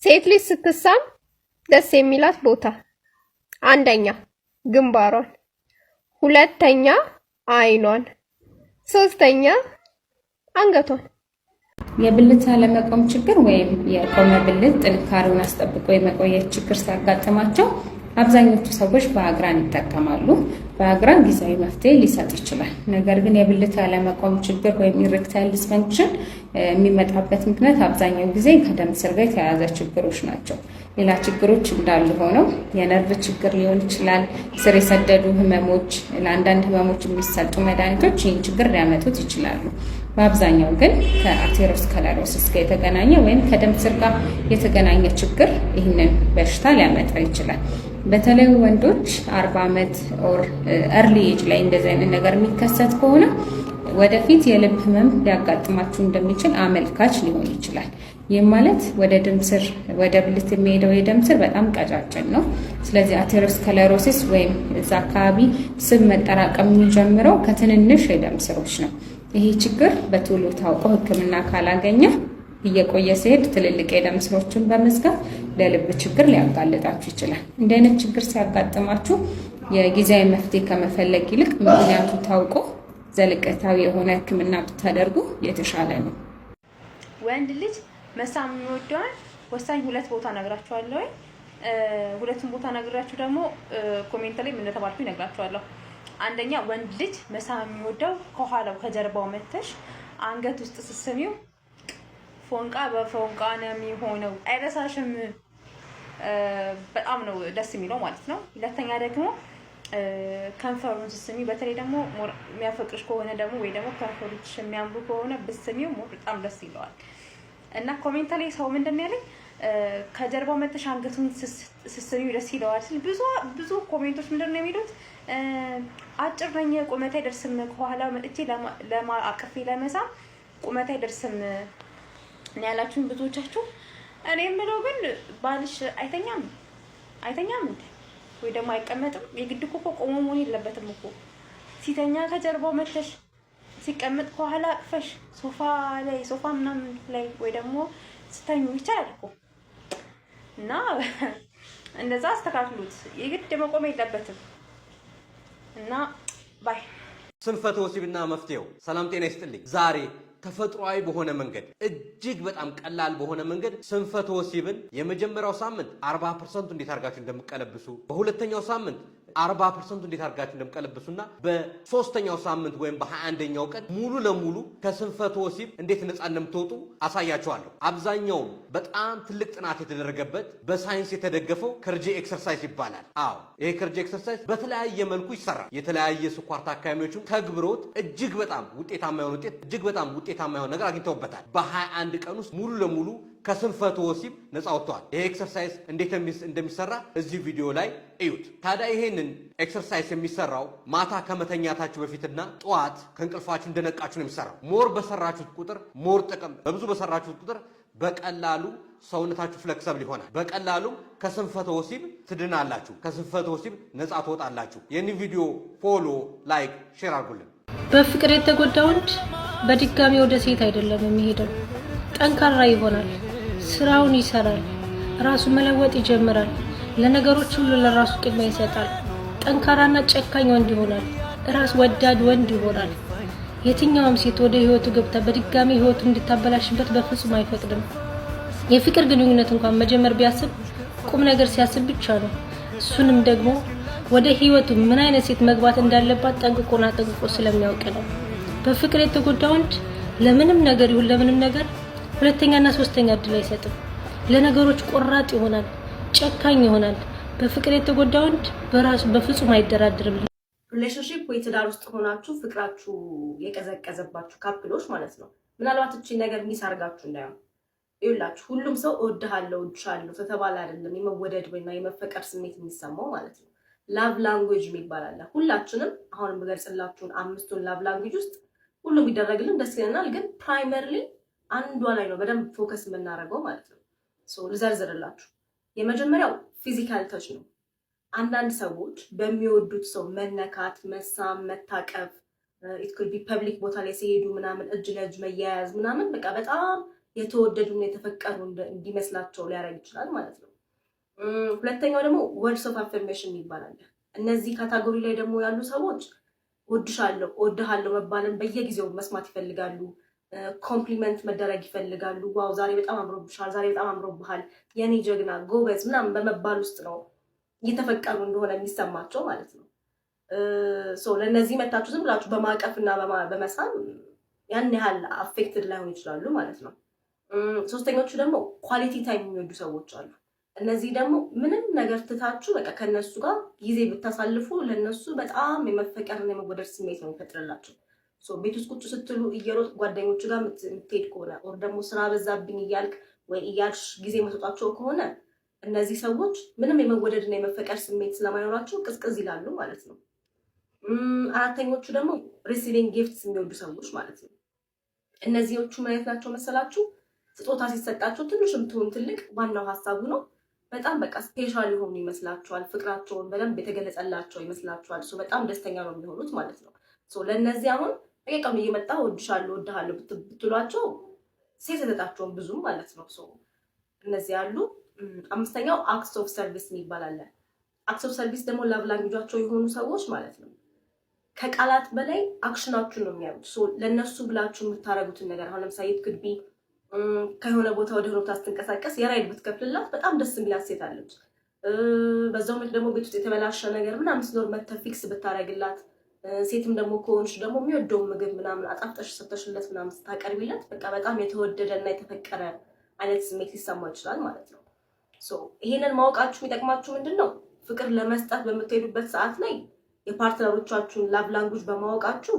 ሴት ልጅ ስትሳም ደስ የሚላት ቦታ አንደኛ ግንባሯን፣ ሁለተኛ አይኗን፣ ሶስተኛ አንገቷን። የብልት አለመቆም ችግር ወይም የቆመ ብልት ጥንካሬውን አስጠብቆ የመቆየት ችግር ሲያጋጥማቸው አብዛኞቹ ሰዎች ቫያግራን ይጠቀማሉ። ቫያግራን ጊዜያዊ መፍትሄ ሊሰጥ ይችላል። ነገር ግን የብልት አለመቆም ችግር ወይም ኢሬክታይል ዲስፈንክሽን የሚመጣበት ምክንያት አብዛኛው ጊዜ ከደም ስር ጋር የተያያዘ ችግሮች ናቸው። ሌላ ችግሮች እንዳሉ ሆነው የነርቭ ችግር ሊሆን ይችላል። ስር የሰደዱ ህመሞች፣ ለአንዳንድ ህመሞች የሚሰጡ መድኃኒቶች ይህን ችግር ሊያመጡት ይችላሉ። በአብዛኛው ግን ከአቴሮስክለሮሲስ ጋር የተገናኘ ወይም ከደም ስር ጋር የተገናኘ ችግር ይህንን በሽታ ሊያመጣ ይችላል። በተለይ ወንዶች 40 ዓመት ኦር early age ላይ እንደዚህ አይነት ነገር የሚከሰት ከሆነ ወደፊት የልብ ህመም ሊያጋጥማችሁ እንደሚችል አመልካች ሊሆን ይችላል። ይህም ማለት ወደ ደም ስር ወደ ብልት የሚሄደው የደም ስር በጣም ቀጫጭን ነው። ስለዚህ አቴሮስክለሮሲስ ወይም እዛ አካባቢ ስብ መጠራቀም የሚጀምረው ከትንንሽ የደም ስሮች ነው። ይሄ ችግር በቶሎ ታውቆ ህክምና ካላገኘ እየቆየ ሲሄድ ትልልቅ የደም ስሮችን በመዝጋት ለልብ ችግር ሊያጋልጣችሁ ይችላል። እንዲህ አይነት ችግር ሲያጋጥማችሁ የጊዜያዊ መፍትሄ ከመፈለግ ይልቅ ምክንያቱ ታውቆ ዘለቀታዊ የሆነ ህክምና ብታደርጉ የተሻለ ነው። ወንድ ልጅ መሳም የሚወደውን ወሳኝ ሁለት ቦታ ነግራችኋለሁ። ሁለቱም ቦታ ነግራችሁ ደግሞ ኮሜንት ላይ ምን እንደተባልኩ ይነግራችኋለሁ። አንደኛ ወንድ ልጅ መሳም የሚወደው ከኋላው ከጀርባው መተሽ አንገት ውስጥ ስስሚው ፎንቃ በፎንቃ ነው የሚሆነው። አይረሳሽም። በጣም ነው ደስ የሚለው ማለት ነው። ሁለተኛ ደግሞ ከንፈሩን ስስሚ፣ በተለይ ደግሞ የሚያፈቅርሽ ከሆነ ደግሞ ወይ ደግሞ ከንፈሮች የሚያምሩ ከሆነ ብስሚው በጣም ደስ ይለዋል። እና ኮሜንት ላይ ሰው ምንድን ያለኝ ከጀርባው መተሽ አንገቱን ስስሚው ደስ ይለዋል ሲል ብዙ ኮሜንቶች ምንድን ነው የሚሉት? አጭር ነኝ ቁመቴ አይደርስም፣ ከኋላ መጥቼ አቅፌ ለመሳም ቁመቴ አይደርስም ነው ያላችሁን ብዙዎቻችሁ። እኔ የምለው ግን ባልሽ አይተኛም እንዴ? ወይ ደግሞ አይቀመጥም? የግድ እኮ ቆሞ መሆን የለበትም እኮ። ሲተኛ ከጀርባው መተሽ፣ ሲቀመጥ ከኋላ አቅፈሽ ሶፋ ምናምን ላይ ወይ ደግሞ ስተኙ ይቻላል እኮ። እና እንደዛ አስተካክሉት። የግድ መቆም የለበትም። እና ባይ ስንፈተ ወሲብና መፍትሄው። ሰላም ጤና ይስጥልኝ። ዛሬ ተፈጥሯዊ በሆነ መንገድ እጅግ በጣም ቀላል በሆነ መንገድ ስንፈተ ወሲብን የመጀመሪያው ሳምንት 40% እንዴት አድርጋችሁ እንደምትቀለብሱ፣ በሁለተኛው ሳምንት 40% እንዴት አድርጋችሁ እንደምትቀለብሱና በሶስተኛው ሳምንት ወይም በ21ኛው ቀን ሙሉ ለሙሉ ከስንፈተ ወሲብ እንዴት ነፃ እንደምትወጡ አሳያችኋለሁ። አብዛኛውም በጣም ትልቅ ጥናት የተደረገበት በሳይንስ የተደገፈው ከርጂ ኤክሰርሳይዝ ይባላል። አዎ ይሄ ከርጂ ኤክሰርሳይዝ በተለያየ መልኩ ይሰራል። የተለያየ ስኳር ታካሚዎችም ተግብሮት እጅግ በጣም ውጤታማ የሆነ ነገር አግኝተውበታል። በ21 ቀን ውስጥ ሙሉ ለሙሉ ከስንፈተ ወሲብ ነፃ ወጥቷል። ይሄ ኤክሰርሳይዝ እንዴት እንደሚሰራ እዚህ ቪዲዮ ላይ እዩት። ታዲያ ይሄንን ኤክሰርሳይዝ የሚሰራው ማታ ከመተኛታችሁ በፊትና ጠዋት ከእንቅልፋችሁ እንደነቃችሁ ነው የሚሰራው። ሞር በሰራችሁት ቁጥር በብዙ በሰራችሁት ቁጥር በቀላሉ ሰውነታችሁ ፍሌክሰብል ይሆናል። በቀላሉ ከስንፈተ ወሲብ ትድናላችሁ። ከስንፈተ ወሲብ ነፃ ትወጣላችሁ። ይህንን ቪዲዮ ፎሎ፣ ላይክ፣ ሼር አድርጉልን። በፍቅር የተጎዳ ወንድ በድጋሚ ወደ ሴት አይደለም የሚሄደው። ጠንካራ ይሆናል፣ ስራውን ይሰራል፣ ራሱን መለወጥ ይጀምራል። ለነገሮች ሁሉ ለራሱ ቅድሚያ ይሰጣል። ጠንካራና ጨካኝ ወንድ ይሆናል። ራስ ወዳድ ወንድ ይሆናል። የትኛውም ሴት ወደ ህይወቱ ገብታ በድጋሚ ህይወቱ እንድታበላሽበት በፍጹም አይፈቅድም። የፍቅር ግንኙነት እንኳን መጀመር ቢያስብ ቁም ነገር ሲያስብ ብቻ ነው። እሱንም ደግሞ ወደ ህይወቱ ምን አይነት ሴት መግባት እንዳለባት ጠንቅቆ ስለሚያውቅ ነው። በፍቅር የተጎዳ ወንድ ለምንም ነገር ይሁን ለምንም ነገር ሁለተኛና ሶስተኛ እድል አይሰጥም። ለነገሮች ቆራጥ ይሆናል፣ ጨካኝ ይሆናል። በፍቅር የተጎዳ ወንድ በራሱ በፍጹም አይደራደርም። ሪሌሽንሺፕ ወይ ትዳር ውስጥ ሆናችሁ ፍቅራችሁ የቀዘቀዘባችሁ ካፕሎች ማለት ነው። ምናልባት እቺ ነገር ሚስ አርጋችሁ እንዳይሆን ይውላችሁ። ሁሉም ሰው እወድሃለሁ እወድሻለሁ ተተባለ አይደለም የመወደድ ወይና የመፈቀር ስሜት የሚሰማው ማለት ነው። ላቭ ላንጉዌጅ የሚባል አለ። ሁላችንም አሁንም በገልጽላችሁን 5ቱን ላቭ ላንጉዌጅ ውስጥ ሁሉም ቢደረግልን ደስ ይለናል። ግን ፕራይመሪሊ አንዷ ላይ ነው በደንብ ፎከስ የምናደርገው ማለት ነው። ልዘርዝርላችሁ። የመጀመሪያው ፊዚካል ተች ነው። አንዳንድ ሰዎች በሚወዱት ሰው መነካት፣ መሳም፣ መታቀፍ ኢት ኩድ ቢ ፐብሊክ ቦታ ላይ ሲሄዱ ምናምን እጅ ለእጅ መያያዝ ምናምን በቃ በጣም የተወደዱና የተፈቀሩ እንዲመስላቸው ሊያደርግ ይችላል ማለት ነው። ሁለተኛው ደግሞ ወርድስ ኦፍ አፈርሜሽን ይባላል። እነዚህ ካታጎሪ ላይ ደግሞ ያሉ ሰዎች ወድሻለሁ ወድሃለሁ መባልን በየጊዜው መስማት ይፈልጋሉ። ኮምፕሊመንት መደረግ ይፈልጋሉ። ዋው ዛሬ በጣም አምሮብሻል፣ ዛሬ በጣም አምሮብሃል፣ የኔ ጀግና፣ ጎበዝ ምናምን በመባል ውስጥ ነው እየተፈቀሩ እንደሆነ የሚሰማቸው ማለት ነው። ለእነዚህ መታችሁ ዝም ብላችሁ በማቀፍና በመሳም ያን ያህል አፌክትድ ላይሆን ይችላሉ ማለት ነው። ሶስተኞቹ ደግሞ ኳሊቲ ታይም የሚወዱ ሰዎች አሉ። እነዚህ ደግሞ ምንም ነገር ትታችሁ በቃ ከነሱ ጋር ጊዜ ብታሳልፉ ለነሱ በጣም የመፈቀርና የመወደድ ስሜት ነው የሚፈጥርላቸው። ቤት ውስጥ ቁጭ ስትሉ እየሮጥ ጓደኞቹ ጋር የምትሄድ ከሆነ ወር ደግሞ ስራ በዛብኝ እያልክ ወይ እያልሽ ጊዜ መስጧቸው ከሆነ እነዚህ ሰዎች ምንም የመወደድና የመፈቀር ስሜት ስለማይኖራቸው ቅዝቅዝ ይላሉ ማለት ነው። አራተኞቹ ደግሞ ሪሲቪንግ ጊፍትስ የሚወዱ ሰዎች ማለት ነው። እነዚህዎቹ ምን አይነት ናቸው መሰላችሁ? ስጦታ ሲሰጣቸው ትንሽም ትሁን ትልቅ ዋናው ሀሳቡ ነው። በጣም በቃ ስፔሻል የሆኑ ይመስላችኋል። ፍቅራቸውን በደንብ የተገለጸላቸው ይመስላችኋል። በጣም ደስተኛ ነው የሚሆኑት ማለት ነው። ለእነዚህ አሁን በቀም እየመጣ ወድሻለሁ ወድሃለሁ ብትሏቸው ሴት የተጣቸውን ብዙም ማለት ነው። እነዚህ ያሉ። አምስተኛው አክትስ ኦፍ ሰርቪስ ይባላል። አክትስ ኦፍ ሰርቪስ ደግሞ ላቭ ላንጉጃቸው የሆኑ ሰዎች ማለት ነው ከቃላት በላይ አክሽናችሁን ነው የሚያዩት። ለእነሱ ብላችሁ የምታደርጉትን ነገር አሁን ለምሳሌ ትክድቢ ከሆነ ቦታ ወደ ሆነ ቦታ ስትንቀሳቀስ የራይድ ብትከፍልላት በጣም ደስ የሚላት ሴት አለች። በዛው ምክ ደግሞ ቤት ውስጥ የተበላሸ ነገር ምናምን ሲኖር መተህ ፊክስ ብታደርግላት፣ ሴትም ደግሞ ከሆንሽ ደግሞ የሚወደው ምግብ ምናምን አጣፍጠሽ ሰተሽለት ምናምን ስታቀርቢለት በቃ በጣም የተወደደና የተፈቀረ አይነት ስሜት ሊሰማው ይችላል ማለት ነው። ይሄንን ማወቃችሁ የሚጠቅማችሁ ምንድነው? ፍቅር ለመስጠት በምትሄዱበት ሰዓት ላይ የፓርትነሮቻችሁን ላቭ ላንጉጅ በማወቃችሁ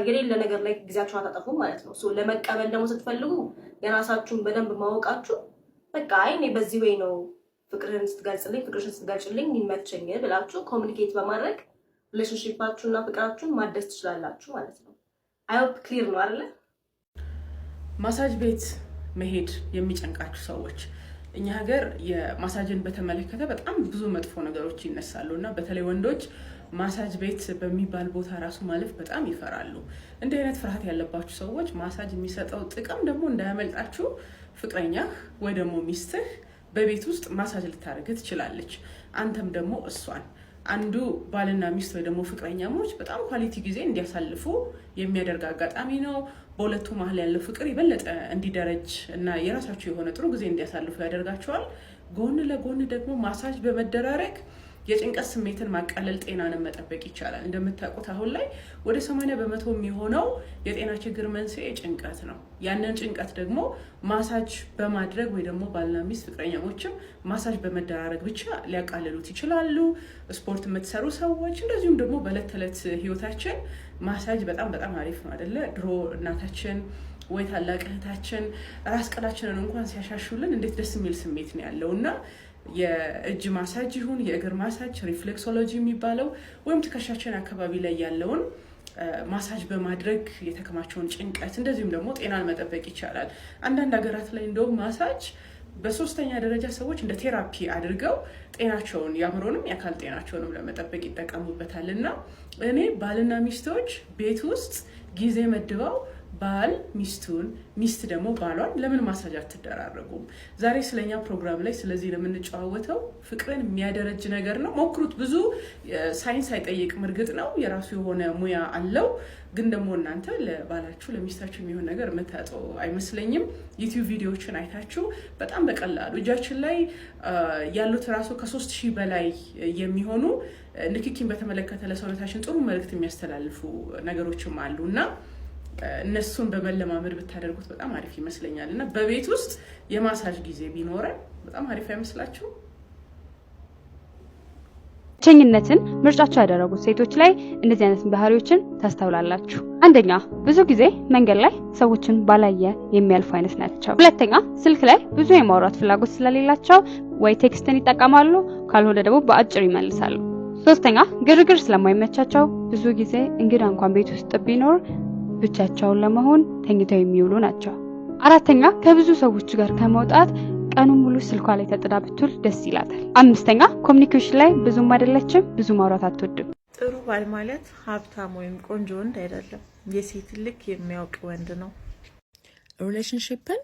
የሌለ ነገር ላይ ጊዜያችሁን አታጠፉ ማለት ነው። ለመቀበል ደግሞ ስትፈልጉ የራሳችሁን በደንብ ማወቃችሁ በቃ እኔ በዚህ ወይ ነው ፍቅርህን ስትገልጽልኝ የሚመቸኝ ብላችሁ ኮሚኒኬት በማድረግ ሪሌሽንሺፓችሁና ፍቅራችሁን ማደስ ትችላላችሁ ማለት ነው። አይሆፕ ክሊር ነው አይደለ? ማሳጅ ቤት መሄድ የሚጨንቃችሁ ሰዎች እኛ ሀገር የማሳጅን በተመለከተ በጣም ብዙ መጥፎ ነገሮች ይነሳሉ እና በተለይ ወንዶች ማሳጅ ቤት በሚባል ቦታ ራሱ ማለፍ በጣም ይፈራሉ። እንዲህ አይነት ፍርሃት ያለባችሁ ሰዎች ማሳጅ የሚሰጠው ጥቅም ደግሞ እንዳያመልጣችሁ ፍቅረኛህ ወይ ደግሞ ሚስትህ በቤት ውስጥ ማሳጅ ልታደርግ ትችላለች። አንተም ደግሞ እሷን አንዱ ባልና ሚስት ወይ ደግሞ ፍቅረኛሞች በጣም ኳሊቲ ጊዜ እንዲያሳልፉ የሚያደርግ አጋጣሚ ነው። በሁለቱ መሀል ያለው ፍቅር ይበለጠ እንዲደረጅ እና የራሳቸው የሆነ ጥሩ ጊዜ እንዲያሳልፉ ያደርጋቸዋል። ጎን ለጎን ደግሞ ማሳጅ በመደራረግ የጭንቀት ስሜትን ማቃለል፣ ጤናንን መጠበቅ ይቻላል። እንደምታውቁት አሁን ላይ ወደ 80% የሚሆነው የጤና ችግር መንስኤ ጭንቀት ነው። ያንን ጭንቀት ደግሞ ማሳጅ በማድረግ ወይ ደግሞ ባልና ሚስት ፍቅረኛሞችም ማሳጅ በመደራረግ ብቻ ሊያቃልሉት ይችላሉ። ስፖርት የምትሰሩ ሰዎች እንደዚሁም ደግሞ በዕለት ተዕለት ህይወታችን ማሳጅ በጣም በጣም አሪፍ ነው አይደለ? ድሮ እናታችን ወይ ታላቅ እህታችን ራስ ቅላችንን እንኳን ሲያሻሹልን እንዴት ደስ የሚል ስሜት ነው ያለው እና የእጅ ማሳጅ ይሁን የእግር ማሳጅ ሪፍሌክሶሎጂ የሚባለው ወይም ትከሻችን አካባቢ ላይ ያለውን ማሳጅ በማድረግ የተከማቸውን ጭንቀት እንደዚሁም ደግሞ ጤናን መጠበቅ ይቻላል። አንዳንድ ሀገራት ላይ እንደውም ማሳጅ በሶስተኛ ደረጃ ሰዎች እንደ ቴራፒ አድርገው ጤናቸውን የአእምሮንም የአካል ጤናቸውንም ለመጠበቅ ይጠቀሙበታል እና እኔ ባልና ሚስቶች ቤት ውስጥ ጊዜ መድበው ባል ሚስቱን ሚስት ደግሞ ባሏን ለምን ማሳጅ አትደራረጉም? ዛሬ ስለኛ ፕሮግራም ላይ ስለዚህ ለምንጨዋወተው ፍቅርን የሚያደረጅ ነገር ነው። ሞክሩት። ብዙ ሳይንስ አይጠይቅም። እርግጥ ነው የራሱ የሆነ ሙያ አለው። ግን ደግሞ እናንተ ለባላችሁ ለሚስታችሁ የሚሆን ነገር የምታጡ አይመስለኝም። ዩቲዩብ ቪዲዮዎችን አይታችሁ በጣም በቀላሉ እጃችን ላይ ያሉት ራሱ ከ3000 በላይ የሚሆኑ ንክኪን በተመለከተ ለሰውነታችን ጥሩ መልእክት የሚያስተላልፉ ነገሮችም አሉ እና እነሱን በመለማመድ ብታደርጉት በጣም አሪፍ ይመስለኛል እና በቤት ውስጥ የማሳጅ ጊዜ ቢኖረን በጣም አሪፍ አይመስላችሁ? ብቸኝነትን ምርጫቸው ያደረጉት ሴቶች ላይ እንደዚህ አይነት ባህሪዎችን ታስተውላላችሁ። አንደኛ፣ ብዙ ጊዜ መንገድ ላይ ሰዎችን ባላየ የሚያልፉ አይነት ናቸው። ሁለተኛ፣ ስልክ ላይ ብዙ የማውራት ፍላጎት ስለሌላቸው ወይ ቴክስትን ይጠቀማሉ፣ ካልሆነ ደግሞ በአጭር ይመልሳሉ። ሶስተኛ፣ ግርግር ስለማይመቻቸው ብዙ ጊዜ እንግዳ እንኳን ቤት ውስጥ ቢኖር ብቻቸውን ለመሆን ተኝተው የሚውሉ ናቸው። አራተኛ፣ ከብዙ ሰዎች ጋር ከመውጣት ቀኑን ሙሉ ስልኳ ላይ ተጥዳ ብትውል ደስ ይላታል። አምስተኛ፣ ኮሚኒኬሽን ላይ ብዙም አይደለችም፣ ብዙ ማውራት አትወድም። ጥሩ ባል ማለት ሀብታም ወይም ቆንጆ ወንድ አይደለም፣ የሴት ልክ የሚያውቅ ወንድ ነው። ሪሌሽንሺፕን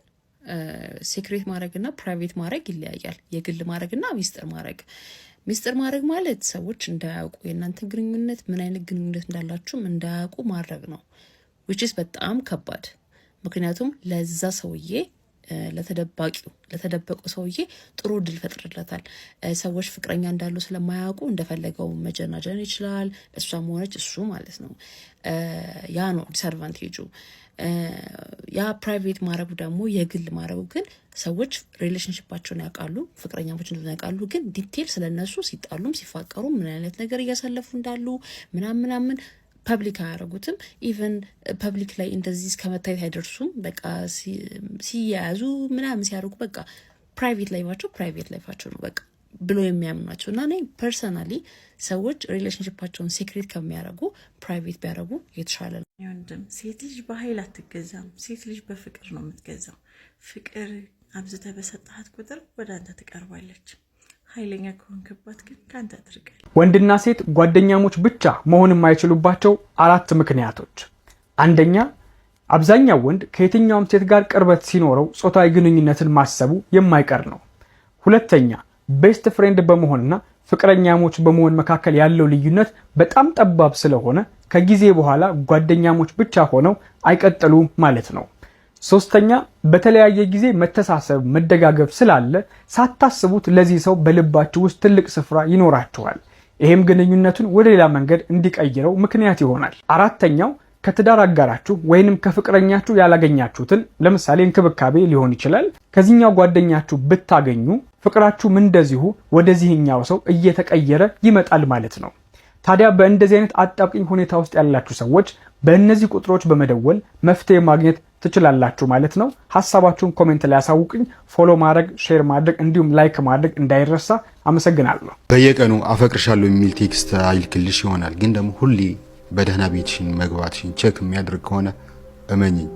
ሲክሬት ማድረግና ፕራይቬት ማድረግ ይለያያል። የግል ማድረግና ሚስጥር ማድረግ ማለት ሰዎች እንዳያውቁ የእናንተን ግንኙነት ምን አይነት ግንኙነት እንዳላችሁም እንዳያውቁ ማድረግ ነው። which is በጣም ከባድ። ምክንያቱም ለዛ ሰውዬ ለተደበቀው ሰውዬ ጥሩ ድል ፈጥርለታል። ሰዎች ፍቅረኛ እንዳሉ ስለማያውቁ እንደፈለገው መጀናጀን ይችላል። እሷም ሆነች እሱ ማለት ነው። ያ ነው ዲስአድቫንቴጁ። ያ ፕራይቬት ማድረጉ ደግሞ የግል ማድረጉ ግን ሰዎች ሪሌሽንሺፓቸውን ያውቃሉ፣ ፍቅረኛሞች እንደሆነ ያውቃሉ። ግን ዲቴል ስለነሱ ሲጣሉም ሲፋቀሩ ምን አይነት ነገር እያሳለፉ እንዳሉ ምናምን ፐብሊክ አያደርጉትም። ኢቨን ፐብሊክ ላይ እንደዚህ እስከመታየት አይደርሱም። በቃ ሲያያዙ ምናምን ሲያደርጉ በቃ ፕራይቬት ላይፋቸው ነው በቃ ብሎ የሚያምኑ ናቸው። እና እኔ ፐርሰናሊ ሰዎች ሪሌሽንሺፓቸውን ሴክሬት ከሚያደርጉ ፕራይቬት ቢያደርጉ የተሻለ ነው። ወንድም ሴት ልጅ በኃይል አትገዛም። ሴት ልጅ በፍቅር ነው የምትገዛው። ፍቅር አብዝተ በሰጣት ቁጥር ወደ አንተ ትቀርባለች። ኃይለኛ ከሆንክባት ግን ካንተ ትርቃለች። ወንድና ሴት ጓደኛሞች ብቻ መሆን የማይችሉባቸው 4 ምክንያቶች። አንደኛ፣ አብዛኛው ወንድ ከየትኛውም ሴት ጋር ቅርበት ሲኖረው ጾታዊ ግንኙነትን ማሰቡ የማይቀር ነው። ሁለተኛ፣ ቤስት ፍሬንድ በመሆንና ፍቅረኛሞች በመሆን መካከል ያለው ልዩነት በጣም ጠባብ ስለሆነ ከጊዜ በኋላ ጓደኛሞች ብቻ ሆነው አይቀጥሉም ማለት ነው። ሶስተኛ፣ በተለያየ ጊዜ መተሳሰብ መደጋገፍ ስላለ ሳታስቡት ለዚህ ሰው በልባችሁ ውስጥ ትልቅ ስፍራ ይኖራችኋል። ይሄም ግንኙነቱን ወደ ሌላ መንገድ እንዲቀይረው ምክንያት ይሆናል። አራተኛው፣ ከትዳር አጋራችሁ ወይንም ከፍቅረኛችሁ ያላገኛችሁትን ለምሳሌ እንክብካቤ ሊሆን ይችላል ከዚህኛው ጓደኛችሁ ብታገኙ ፍቅራችሁም እንደዚሁ ወደዚህኛው ሰው እየተቀየረ ይመጣል ማለት ነው። ታዲያ በእንደዚህ አይነት አጣብቂኝ ሁኔታ ውስጥ ያላችሁ ሰዎች በእነዚህ ቁጥሮች በመደወል መፍትሄ ማግኘት ትችላላችሁ ማለት ነው። ሐሳባችሁን ኮሜንት ላይ ያሳውቁኝ። ፎሎ ማድረግ፣ ሼር ማድረግ እንዲሁም ላይክ ማድረግ እንዳይረሳ። አመሰግናለሁ። በየቀኑ አፈቅርሻለሁ የሚል ቴክስት አይልክልሽ ይሆናል፣ ግን ደግሞ ሁሌ በደህና ቤትሽን መግባትሽን ቼክ የሚያደርግ ከሆነ እመኚኝ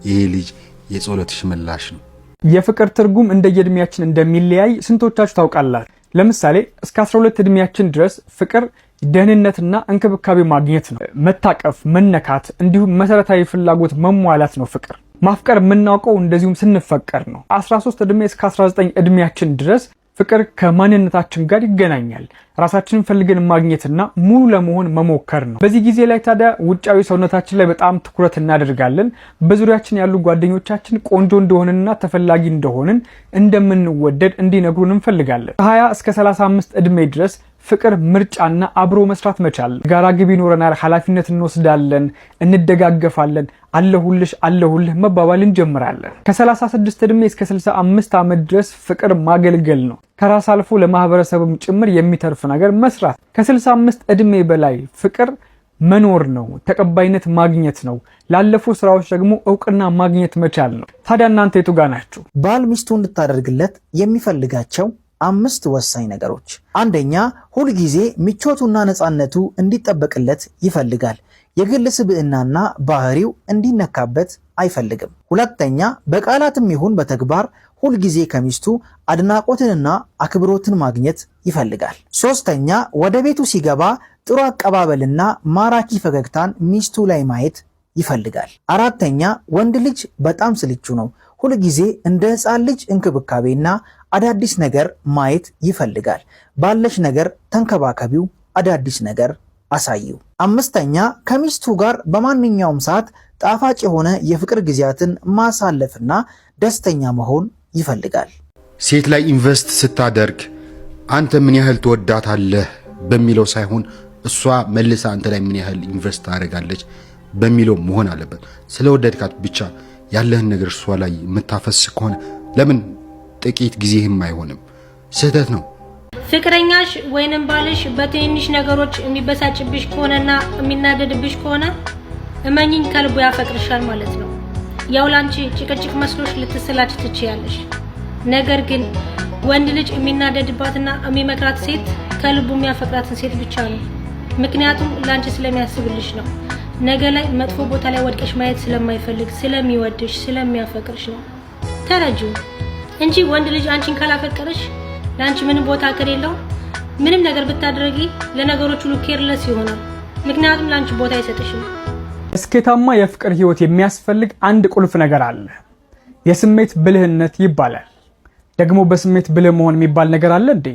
ይሄ ልጅ የጸሎትሽ ምላሽ ነው። የፍቅር ትርጉም እንደየእድሜያችን እንደሚለያይ ስንቶቻችሁ ታውቃላችሁ? ለምሳሌ እስከ 12 እድሜያችን ድረስ ፍቅር ደህንነትና እንክብካቤ ማግኘት ነው። መታቀፍ፣ መነካት እንዲሁም መሰረታዊ ፍላጎት መሟላት ነው ፍቅር። ማፍቀር የምናውቀው እንደዚሁም ስንፈቀር ነው። 13 እድሜ እስከ 19 እድሜያችን ድረስ ፍቅር ከማንነታችን ጋር ይገናኛል። ራሳችንን ፈልገን ማግኘትና ሙሉ ለመሆን መሞከር ነው። በዚህ ጊዜ ላይ ታዲያ ውጫዊ ሰውነታችን ላይ በጣም ትኩረት እናደርጋለን። በዙሪያችን ያሉ ጓደኞቻችን ቆንጆ እንደሆነና ተፈላጊ እንደሆንን እንደምንወደድ እንዲነግሩን እንፈልጋለን። ከ20 እስከ 35 እድሜ ድረስ ፍቅር ምርጫና አብሮ መስራት መቻል። ጋራ ግብ ይኖረናል፣ ኃላፊነት እንወስዳለን፣ እንደጋገፋለን፣ አለሁልህ መባባል እንጀምራለን። ከ36 እድሜ እስከ 65 ዓመት ድረስ ፍቅር ማገልገል ነው። ከራስ አልፎ ለማህበረሰብም ጭምር የሚተርፍ ነገር መስራት። ከ65 እድሜ በላይ ፍቅር መኖር ነው፣ ተቀባይነት ማግኘት ነው። ላለፉ ስራዎች ደግሞ እውቅና ማግኘት መቻል ነው። ታዲያ እናንተ የቱ ጋር ናችሁ? ባል ሚስቱ እንድታደርግለት የሚፈልጋቸው 5 ወሳኝ ነገሮች። አንደኛ፣ ሁል ጊዜ ምቾቱና ነፃነቱ እንዲጠበቅለት ይፈልጋል። የግል ስብዕናና ባህሪው እንዲነካበት አይፈልግም። ሁለተኛ፣ በቃላትም ይሁን በተግባር ሁል ጊዜ ከሚስቱ አድናቆትንና አክብሮትን ማግኘት ይፈልጋል። ሶስተኛ፣ ወደ ቤቱ ሲገባ ጥሩ አቀባበልና ማራኪ ፈገግታን ሚስቱ ላይ ማየት ይፈልጋል። አራተኛ፣ ወንድ ልጅ በጣም ስልቹ ነው። ሁል ጊዜ እንደ ሕፃን ልጅ እንክብካቤና አዳዲስ ነገር ማየት ይፈልጋል። ባለሽ ነገር ተንከባከቢው፣ አዳዲስ ነገር አሳይው። አምስተኛ፣ ከሚስቱ ጋር በማንኛውም ሰዓት ጣፋጭ የሆነ የፍቅር ጊዜያትን ማሳለፍና ደስተኛ መሆን ይፈልጋል። ሴት ላይ ኢንቨስት ስታደርግ አንተ ምን ያህል ትወዳታለህ በሚለው ሳይሆን እሷ መልሳ አንተ ላይ ምን ያህል ኢንቨስት ታደርጋለች በሚለው መሆን አለበት። ስለወደድካት ብቻ ያለህን ነገር እሷ ላይ የምታፈስ ከሆነ ለምን ጥቂት ጊዜህም አይሆንም? ስህተት ነው። ፍቅረኛሽ ወይንም ባልሽ በትንንሽ ነገሮች የሚበሳጭብሽ ከሆነና የሚናደድብሽ ከሆነ እመኝኝ ከልቡ ያፈቅርሻል ማለት ነው። ያው ላንቺ ጭቅጭቅ መስሎሽ ልትሰላች ትችያለሽ። ነገር ግን ወንድ ልጅ የሚናደድባትና የሚመክራት ሴት ከልቡ የሚያፈቅራትን ሴት ብቻ ነው። ምክንያቱም ላንቺ ስለሚያስብልሽ ነው። ነገ ላይ መጥፎ ቦታ ላይ ወድቀሽ ማየት ስለማይፈልግ ስለሚወድሽ ስለሚያፈቅርሽ ነው። ተረጂው እንጂ ወንድ ልጅ አንቺን ካላፈቀረሽ ላንቺ ምንም ቦታ ከሌለው ምንም ነገር ብታደርጊ ለነገሮች ሁሉ ኬርለስ ይሆናል። ምክንያቱም ላንቺ ቦታ አይሰጥሽም። ስኬታማ የፍቅር ህይወት የሚያስፈልግ አንድ ቁልፍ ነገር አለ። የስሜት ብልህነት ይባላል። ደግሞ በስሜት ብልህ መሆን የሚባል ነገር አለ እንዴ?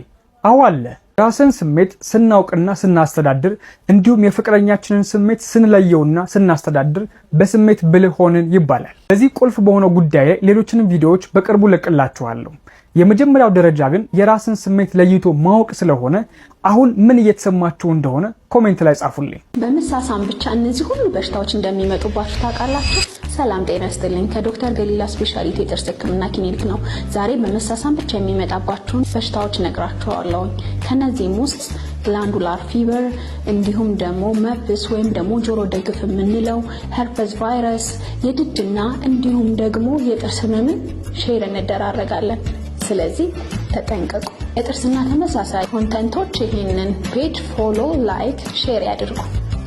አዎ አለ። ራስን ስሜት ስናውቅና ስናስተዳድር እንዲሁም የፍቅረኛችንን ስሜት ስንለየውና ስናስተዳድር በስሜት ብልህ ሆንን ይባላል። በዚህ ቁልፍ በሆነው ጉዳይ ላይ ሌሎችንም ቪዲዮዎች በቅርቡ ለቅላችኋለሁ። የመጀመሪያው ደረጃ ግን የራስን ስሜት ለይቶ ማወቅ ስለሆነ አሁን ምን እየተሰማችሁ እንደሆነ ኮሜንት ላይ ጻፉልኝ። በመሳሳም ብቻ እነዚህ ሁሉ በሽታዎች እንደሚመጡባችሁ ታውቃላችሁ? ሰላም ጤና ይስጥልኝ። ከዶክተር ገሊላ ስፔሻሊቲ የጥርስ ህክምና ክሊኒክ ነው። ዛሬ በመሳሳም ብቻ የሚመጣባችሁን በሽታዎች ነግራችኋለሁ። ከነዚህም ውስጥ ግላንዱላር ፊቨር እንዲሁም ደግሞ መብስ ወይም ደግሞ ጆሮ ደግፍ የምንለው ሄርፐስ ቫይረስ፣ የድድና እንዲሁም ደግሞ የጥርስ ህመምን ሼር እንደራረጋለን። ስለዚህ ተጠንቀቁ። የጥርስና ተመሳሳይ ኮንተንቶች ይሄንን ፔጅ ፎሎ፣ ላይክ፣ ሼር ያድርጉ።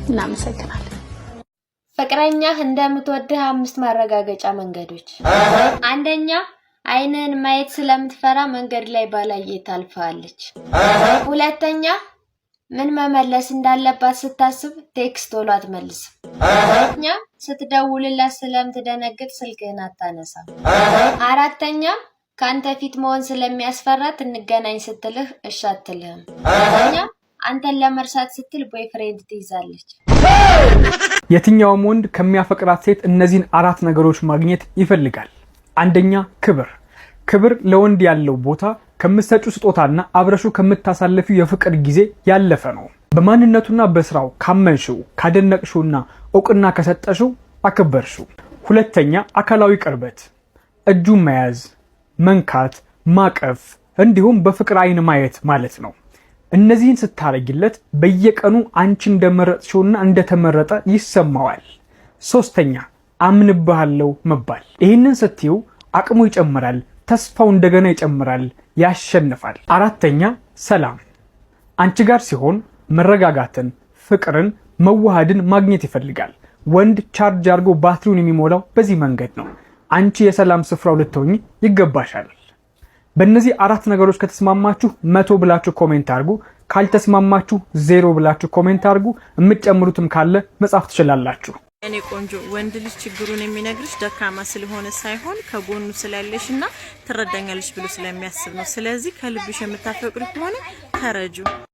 እናመሰግናለን። ፍቅረኛህ እንደምትወድህ 5 ማረጋገጫ መንገዶች። አንደኛ፣ አይንህን ማየት ስለምትፈራ መንገድ ላይ ባላየ ታልፋለች። ሁለተኛ፣ ምን መመለስ እንዳለባት ስታስብ ቴክስት ቶሎ አትመልስም። አራተኛ፣ ስትደውልላት ስለምትደነግጥ ስልክህን አታነሳም። አራተኛ፣ ካንተ ፊት መሆን ስለሚያስፈራት እንገናኝ ስትልህ እሺ አትልህም። አራተኛ፣ አንተን ለመርሳት ስትል ቦይፍሬንድ ትይዛለች። የትኛውም ወንድ ከሚያፈቅራት ሴት እነዚህን 4 ነገሮች ማግኘት ይፈልጋል። አንደኛ፣ ክብር። ክብር ለወንድ ያለው ቦታ ከምትሰጩ ስጦታና አብረሹ ከምታሳለፊው የፍቅር ጊዜ ያለፈ ነው። በማንነቱና በስራው ካመንሽው፣ ካደነቅሽውና እውቅና ከሰጠሽው አከበርሽው። ሁለተኛ፣ አካላዊ ቅርበት። እጁን መያዝ፣ መንካት፣ ማቀፍ እንዲሁም በፍቅር አይን ማየት ማለት ነው። እነዚህን ስታረጊለት በየቀኑ አንቺ እንደመረጥሽውና እንደተመረጠ ይሰማዋል። ሶስተኛ፣ አምንብሃለሁ መባል። ይህንን ስትዩ አቅሙ ይጨምራል፣ ተስፋው እንደገና ይጨምራል፣ ያሸንፋል። አራተኛ፣ ሰላም። አንቺ ጋር ሲሆን መረጋጋትን፣ ፍቅርን፣ መዋሃድን ማግኘት ይፈልጋል። ወንድ ቻርጅ አድርጎ ባትሪውን የሚሞላው በዚህ መንገድ ነው። አንቺ የሰላም ስፍራው ልትሆኚ ይገባሻል። በእነዚህ 4 ነገሮች ከተስማማችሁ 100 ብላችሁ ኮሜንት አድርጉ። ካልተስማማችሁ 0 ብላችሁ ኮሜንት አድርጉ። የምትጨምሩትም ካለ መጻፍ ትችላላችሁ። እኔ ቆንጆ፣ ወንድ ልጅ ችግሩን የሚነግርሽ ደካማ ስለሆነ ሳይሆን ከጎኑ ስላለሽና ትረዳኛለሽ ብሎ ስለሚያስብ ነው። ስለዚህ ከልብሽ የምታፈቅሪ ከሆነ ተረጁ።